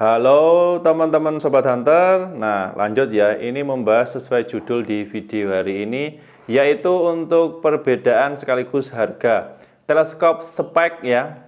Halo teman-teman Sobat Hunter. Nah, lanjut ya. Ini membahas sesuai judul di video hari ini, yaitu untuk perbedaan sekaligus harga teleskop spek ya.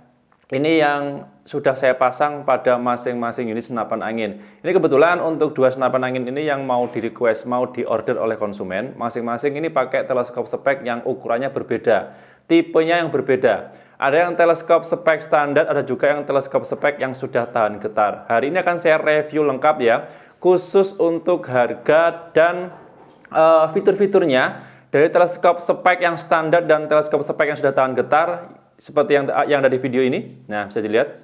Ini yang sudah saya pasang pada masing-masing unit senapan angin. Ini kebetulan untuk dua senapan angin ini yang mau di request, mau di order oleh konsumen. Masing-masing ini pakai teleskop spek yang ukurannya berbeda, tipenya yang berbeda. Ada yang teleskop spek standar, ada juga yang teleskop spek yang sudah tahan getar. Hari ini akan saya review lengkap ya, khusus untuk harga dan fitur-fiturnya dari teleskop spek yang standar dan teleskop spek yang sudah tahan getar, seperti yang ada di video ini. Nah, bisa dilihat.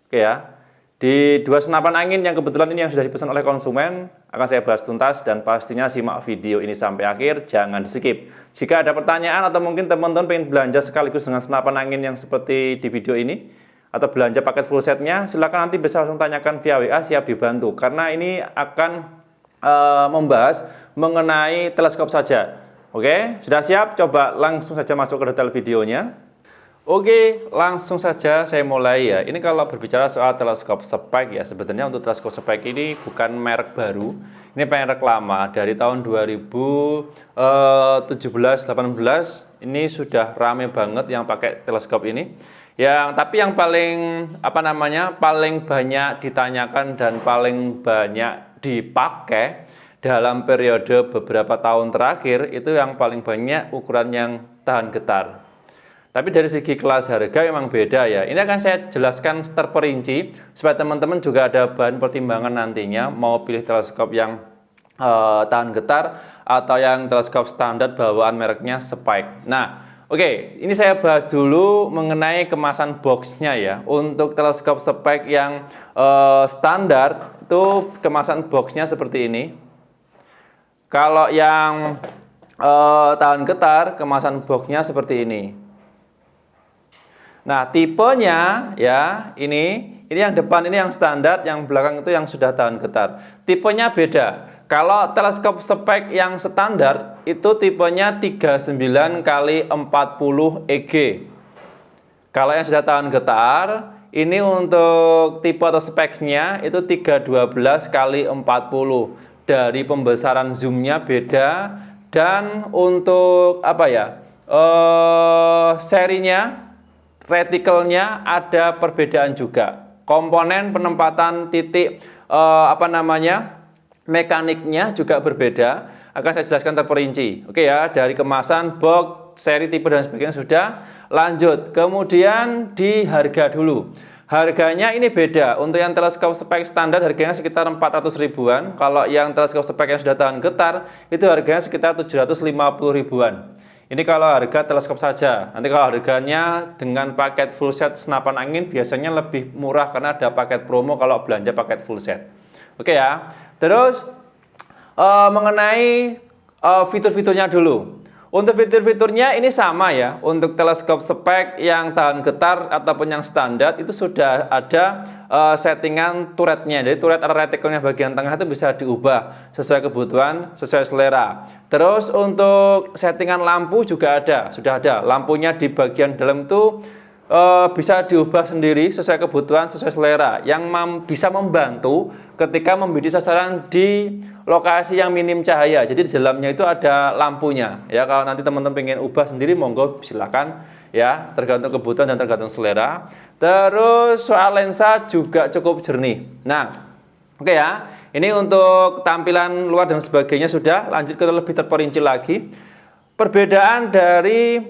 Oke ya. Di dua senapan angin yang kebetulan ini yang sudah dipesan oleh konsumen, akan saya bahas tuntas dan pastinya simak video ini sampai akhir, jangan di skip. Jika ada pertanyaan atau mungkin teman-teman pengen belanja sekaligus dengan senapan angin yang seperti di video ini, atau belanja paket full setnya, silakan nanti bisa langsung tanyakan via WA, siap dibantu. Karena ini akan membahas mengenai teleskop saja. Oke, sudah siap? Coba langsung saja masuk ke detail videonya. Oke, langsung saja saya mulai ya. Ini kalau berbicara soal teleskop spek ya, sebenarnya untuk teleskop spek ini bukan merek baru. Ini merek lama dari tahun 2017-18 ini sudah rame banget yang pakai teleskop ini. Tapi yang paling paling banyak ditanyakan dan paling banyak dipakai dalam periode beberapa tahun terakhir itu yang paling banyak ukuran yang tahan getar. Tapi dari segi kelas harga memang beda ya. Ini akan saya jelaskan terperinci supaya teman-teman juga ada bahan pertimbangan nantinya mau pilih teleskop yang tahan getar atau yang teleskop standar bawaan mereknya Spike. Nah, oke, ini saya bahas dulu mengenai kemasan boxnya ya. Untuk teleskop Spike yang standar itu kemasan boxnya seperti ini. Kalau yang tahan getar kemasan boxnya seperti ini. Nah, tipenya ya, ini yang depan ini yang standar, yang belakang itu yang sudah tahan getar. Tipenya beda. Kalau teleskop spek yang standar itu tipenya 39 x 40 EG. Kalau yang sudah tahan getar, ini untuk tipe atau speknya itu 312 x 40. Dari pembesaran zoomnya beda, dan untuk serinya, retikelnya ada perbedaan juga. Komponen penempatan titik mekaniknya juga berbeda. Akan saya jelaskan terperinci. Oke ya, dari kemasan, box, seri, tipe dan sebagainya sudah. Lanjut, kemudian di harga dulu. Harganya ini beda. Untuk yang teleskop spek standar harganya sekitar 400 ribuan. Kalau yang teleskop spek yang sudah tahan getar itu harganya sekitar 750 ribuan. Ini kalau harga teleskop saja. Nanti kalau harganya dengan paket full set senapan angin biasanya lebih murah karena ada paket promo kalau belanja paket full set. Oke ya. Terus mengenai fitur-fiturnya dulu. Untuk fitur-fiturnya ini sama ya. Untuk teleskop spek yang tahan getar ataupun yang standar itu sudah ada settingan turretnya. Jadi turret atau retikelnya bagian tengah itu bisa diubah sesuai kebutuhan, sesuai selera. Terus untuk settingan lampu juga ada, sudah ada. Lampunya di bagian dalam itu bisa diubah sendiri sesuai kebutuhan, sesuai selera. Yang bisa membantu ketika membidik sasaran di lokasi yang minim cahaya. Jadi di dalamnya itu ada lampunya. Ya, kalau nanti teman-teman pengen ubah sendiri, monggo silakan. Ya, tergantung kebutuhan dan tergantung selera. Terus soal lensa juga cukup jernih. Nah, oke ya. Ini untuk tampilan luar dan sebagainya sudah. Lanjut ke lebih terperinci lagi. Perbedaan dari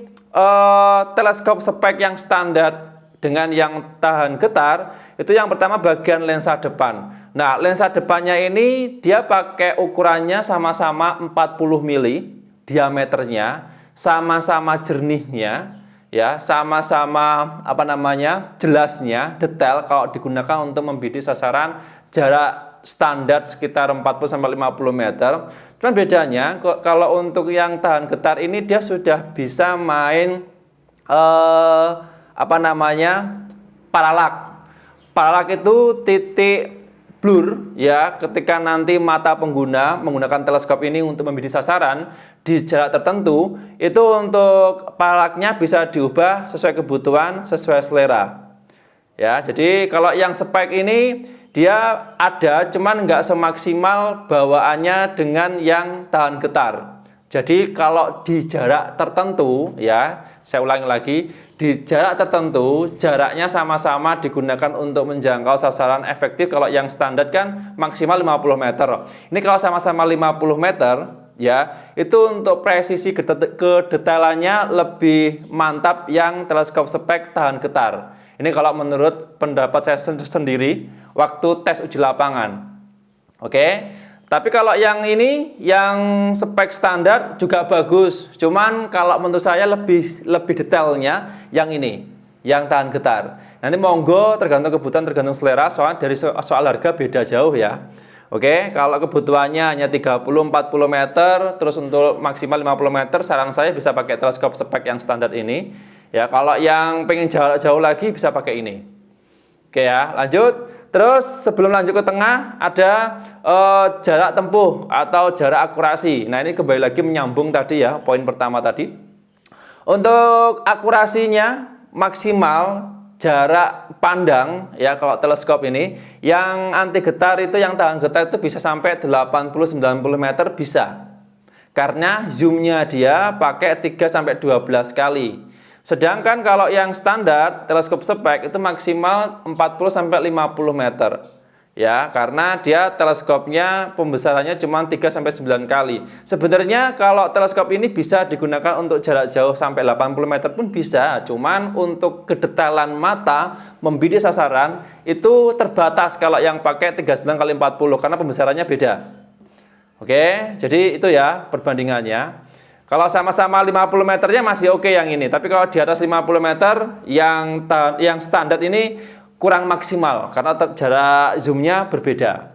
teleskop spek yang standar dengan yang tahan getar itu yang pertama bagian lensa depan. Nah, lensa depannya ini dia pakai ukurannya sama-sama 40 mili diameternya, sama-sama jernihnya, ya, sama-sama jelasnya, detail kalau digunakan untuk membidik sasaran jarak standar sekitar 40-50 meter. Cuman bedanya kalau untuk yang tahan getar ini dia sudah bisa main paralak. Paralak itu titik blur ya, ketika nanti mata pengguna menggunakan teleskop ini untuk membidik sasaran di jarak tertentu, itu untuk paralaknya bisa diubah sesuai kebutuhan, sesuai selera. Ya, jadi kalau yang spek ini dia ada, cuman nggak semaksimal bawaannya dengan yang tahan getar. Jadi kalau di jarak tertentu, ya, saya ulangi lagi, di jarak tertentu, jaraknya sama-sama digunakan untuk menjangkau sasaran efektif. Kalau yang standar kan maksimal 50 meter. Ini kalau sama-sama 50 meter, ya, itu untuk presisi kedetailannya lebih mantap yang teleskop spek tahan getar. Ini kalau menurut pendapat saya sendiri waktu tes uji lapangan. Oke. Tapi kalau yang ini, yang spek standar juga bagus. Cuman kalau menurut saya lebih detailnya yang ini, yang tahan getar. Nanti monggo tergantung kebutuhan, tergantung selera. Soalnya dari soal harga beda jauh ya. Oke, kalau kebutuhannya hanya 30-40 meter, terus untuk maksimal 50 meter, saran saya bisa pakai teleskop spek yang standar ini. Ya, kalau yang pengen jauh lagi bisa pakai ini. Oke ya, lanjut. Terus sebelum lanjut ke tengah ada jarak tempuh atau jarak akurasi. Nah, ini kembali lagi menyambung tadi ya, poin pertama tadi. Untuk akurasinya maksimal jarak pandang ya, kalau teleskop ini yang anti getar itu, yang tahan getar itu bisa sampai 80-90 meter bisa. Karena zoomnya dia pakai 3-12 kali. Sedangkan kalau yang standar teleskop spek itu maksimal 40-50 meter. Ya, karena dia teleskopnya pembesarannya cuma 3-9 kali. Sebenarnya kalau teleskop ini bisa digunakan untuk jarak jauh sampai 80 meter pun bisa. Cuman untuk kedetailan mata membidik sasaran itu terbatas kalau yang pakai 39x40 karena pembesarannya beda. Oke, jadi itu ya perbandingannya. Kalau sama-sama 50 meternya masih oke yang ini. Tapi kalau di atas 50 meter yang standar ini kurang maksimal karena jarak zoomnya berbeda.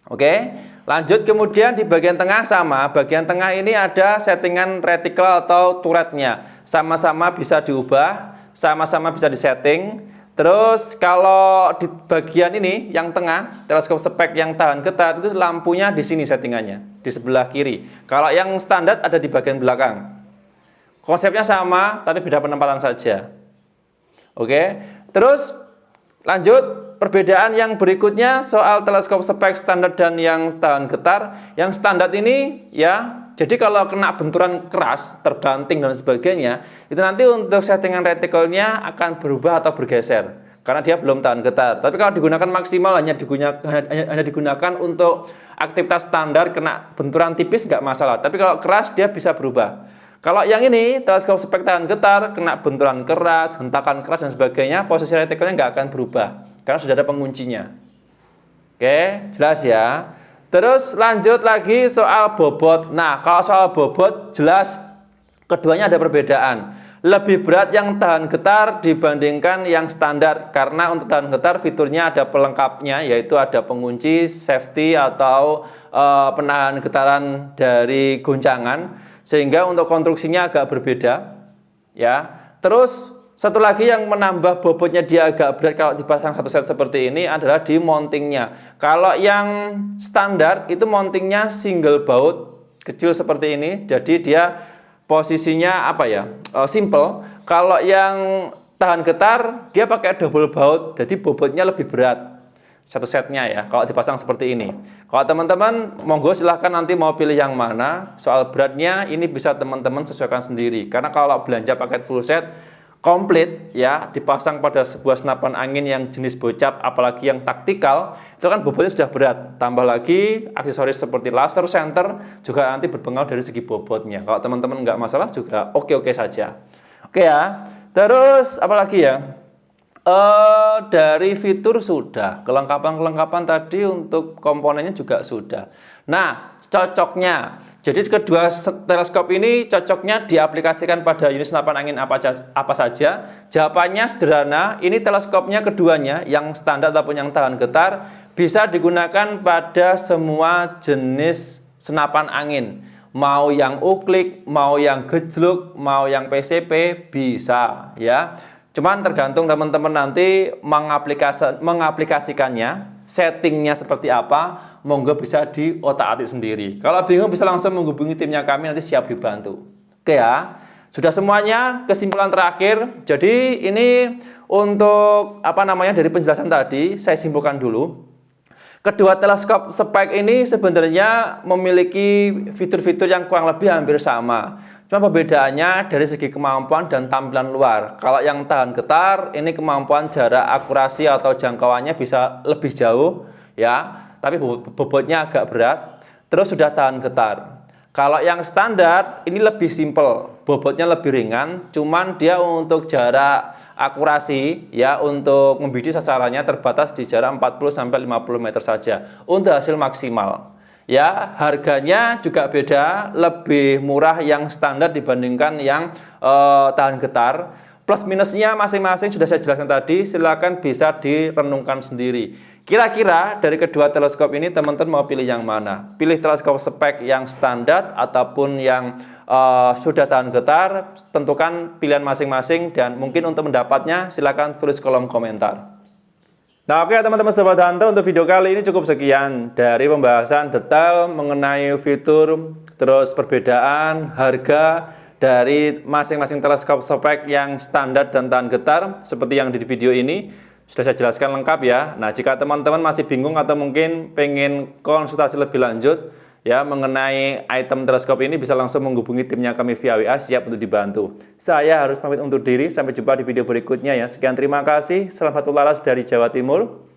Oke, lanjut kemudian di bagian tengah sama. Bagian tengah ini ada settingan reticle atau turretnya. Sama-sama bisa diubah, sama-sama bisa disetting. Terus kalau di bagian ini yang tengah, teleskop spek yang tahan getar itu lampunya di sini settingannya, di sebelah kiri. Kalau yang standar ada di bagian belakang. Konsepnya sama, tapi beda penempatan saja. Oke. Terus lanjut, perbedaan yang berikutnya soal teleskop spek standar dan yang tahan getar. Yang standar ini ya, jadi kalau kena benturan keras, terbanting dan sebagainya, itu nanti untuk settingan reticle-nya akan berubah atau bergeser karena dia belum tahan getar. Tapi kalau digunakan maksimal hanya digunakan untuk aktivitas standar, kena benturan tipis nggak masalah. Tapi kalau keras dia bisa berubah. Kalau yang ini teleskop spek tahan getar, kena benturan keras, hentakan keras dan sebagainya, posisi reticle-nya nggak akan berubah karena sudah ada penguncinya. Oke, jelas ya. Terus lanjut lagi soal bobot. Nah, kalau soal bobot jelas keduanya ada perbedaan. Lebih berat yang tahan getar dibandingkan yang standar. Karena untuk tahan getar fiturnya ada pelengkapnya, yaitu ada pengunci, safety atau penahan getaran dari goncangan. Sehingga untuk konstruksinya agak berbeda. Ya. Terus satu lagi yang menambah bobotnya dia agak berat kalau dipasang satu set seperti ini adalah di mountingnya. Kalau yang standar itu mountingnya single baut kecil seperti ini, jadi dia posisinya apa ya, simple. Kalau yang tahan getar dia pakai double baut, jadi bobotnya lebih berat satu setnya ya. Kalau dipasang seperti ini. Kalau teman-teman monggo silahkan nanti mau pilih yang mana. Soal beratnya ini bisa teman-teman sesuaikan sendiri. Karena kalau belanja paket full set komplit ya, dipasang pada sebuah senapan angin yang jenis bocap, apalagi yang taktikal, itu kan bobotnya sudah berat. Tambah lagi aksesoris seperti laser center juga nanti berpengaruh dari segi bobotnya. Kalau teman-teman nggak masalah juga oke-oke saja. Oke ya. Terus apalagi ya? Dari fitur sudah, kelengkapan tadi untuk komponennya juga sudah. Nah, cocoknya. Jadi kedua teleskop ini cocoknya diaplikasikan pada unit senapan angin apa saja? Jawabannya sederhana, ini teleskopnya keduanya, yang standar ataupun yang tahan getar, bisa digunakan pada semua jenis senapan angin. Mau yang uklik, mau yang gejluk, mau yang PCP, bisa ya. Cuman tergantung teman-teman nanti mengaplikasikannya, settingnya seperti apa, monggo bisa diotak-atik sendiri. Kalau bingung bisa langsung menghubungi timnya kami, nanti siap dibantu. Oke ya, sudah semuanya. Kesimpulan terakhir, jadi ini untuk apa namanya dari penjelasan tadi, saya simpulkan dulu. Kedua teleskop spek ini sebenarnya memiliki fitur-fitur yang kurang lebih hampir sama. Cuma perbedaannya dari segi kemampuan dan tampilan luar. Kalau yang tahan getar, ini kemampuan jarak akurasi atau jangkauannya bisa lebih jauh, ya. Tapi bobotnya agak berat. Terus sudah tahan getar. Kalau yang standar, ini lebih simple, bobotnya lebih ringan. Cuman dia untuk jarak akurasi ya untuk membidik sasarannya terbatas di jarak 40-50 meter saja untuk hasil maksimal. Ya, harganya juga beda, lebih murah yang standar dibandingkan yang tahan getar. Plus minusnya masing-masing sudah saya jelaskan tadi, silakan bisa direnungkan sendiri. Kira-kira dari kedua teleskop ini teman-teman mau pilih yang mana? Pilih teleskop spek yang standar ataupun yang sudah tahan getar? Tentukan pilihan masing-masing dan mungkin untuk mendapatnya silakan tulis kolom komentar. Nah oke teman-teman Sobat Hunter, untuk video kali ini cukup sekian dari pembahasan detail mengenai fitur, terus perbedaan, harga dari masing-masing teleskop spek yang standar dan tahan getar seperti yang di video ini. Sudah saya jelaskan lengkap ya. Nah jika teman-teman masih bingung atau mungkin pengen konsultasi lebih lanjut ya mengenai item teleskop ini, bisa langsung menghubungi timnya kami via WA, siap untuk dibantu. Saya harus pamit undur diri, sampai jumpa di video berikutnya ya. Sekian, terima kasih. Salam satu laras dari Jawa Timur.